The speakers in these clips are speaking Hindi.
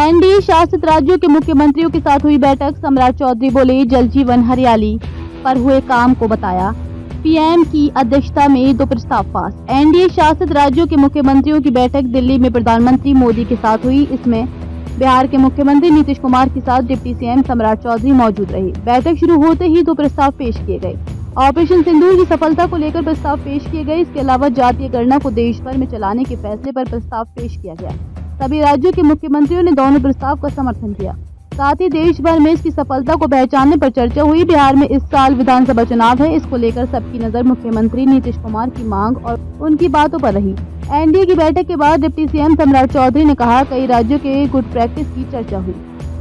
एनडीए शासित राज्यों के मुख्यमंत्रियों के साथ हुई बैठक। सम्राट चौधरी बोले, जल जीवन हरियाली पर हुए काम को बताया। पीएम की अध्यक्षता में 2 प्रस्ताव पास। एनडीए शासित राज्यों के मुख्यमंत्रियों की बैठक दिल्ली में प्रधानमंत्री मोदी के साथ हुई। इसमें बिहार के मुख्यमंत्री नीतीश कुमार के साथ डिप्टी सीएम सम्राट चौधरी मौजूद रहे। बैठक शुरू होते ही 2 प्रस्ताव पेश किए गए। ऑपरेशन सिंदूर की सफलता को लेकर प्रस्ताव पेश किए गए। इसके अलावा जातीय गणना को देश भर में चलाने के फैसले पर प्रस्ताव पेश किया गया। सभी राज्यों के मुख्यमंत्रियों ने दोनों प्रस्ताव का समर्थन किया। साथ ही देश भर में इसकी सफलता को पहचानने पर चर्चा हुई। बिहार में इस साल विधानसभा चुनाव है, इसको लेकर सबकी नजर मुख्यमंत्री नीतीश कुमार की मांग और उनकी बातों पर रही। एनडीए की बैठक के बाद डिप्टी सीएम सम्राट चौधरी ने कहा, कई राज्यों के गुड प्रैक्टिस की चर्चा हुई।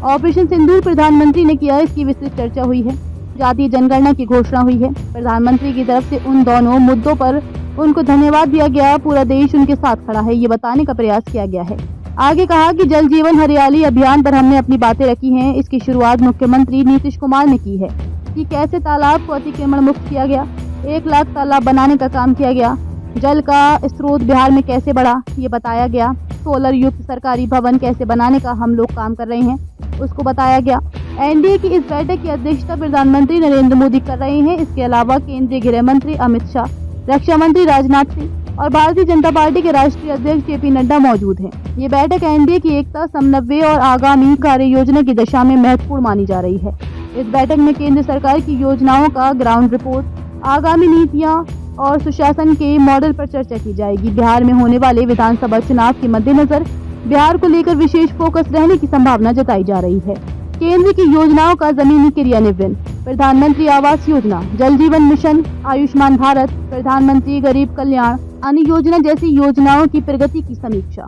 ऑपरेशन सिंदूर प्रधानमंत्री ने किया, इसकी विस्तृत चर्चा हुई है। जातीय जनगणना की घोषणा हुई है। प्रधानमंत्री की तरफ से उन दोनों मुद्दों पर उनको धन्यवाद दिया गया। पूरा देश उनके साथ खड़ा है, ये बताने का प्रयास किया गया है। आगे कहा कि जल जीवन हरियाली अभियान पर हमने अपनी बातें रखी हैं। इसकी शुरुआत मुख्यमंत्री नीतीश कुमार ने की है कि कैसे तालाब को अतिक्रमण मुक्त किया गया, 1 लाख तालाब बनाने का काम किया गया। जल का स्रोत बिहार में कैसे बढ़ा, ये बताया गया। सोलर युक्त सरकारी भवन कैसे बनाने का हम लोग काम कर रहे हैं, उसको बताया गया। एनडीए की इस बैठक की अध्यक्षता प्रधानमंत्री नरेंद्र मोदी कर रहे हैं। इसके अलावा केंद्रीय गृह मंत्री अमित शाह, रक्षा मंत्री राजनाथ सिंह और भारतीय जनता पार्टी के राष्ट्रीय अध्यक्ष जेपी नड्डा मौजूद हैं। ये बैठक एनडीए की एकता, समन्वय और आगामी कार्य योजना की दिशा में महत्वपूर्ण मानी जा रही है। इस बैठक में केंद्र सरकार की योजनाओं का ग्राउंड रिपोर्ट, आगामी नीतियां और सुशासन के मॉडल पर चर्चा की जाएगी। बिहार में होने वाले विधानसभा चुनाव के मद्देनजर बिहार को लेकर विशेष फोकस रहने की संभावना जताई जा रही है। केंद्र की योजनाओं का जमीनी क्रियान्वयन, प्रधानमंत्री आवास योजना, जल जीवन मिशन, आयुष्मान भारत, प्रधानमंत्री गरीब कल्याण अन्न योजना जैसी योजनाओं की प्रगति की समीक्षा।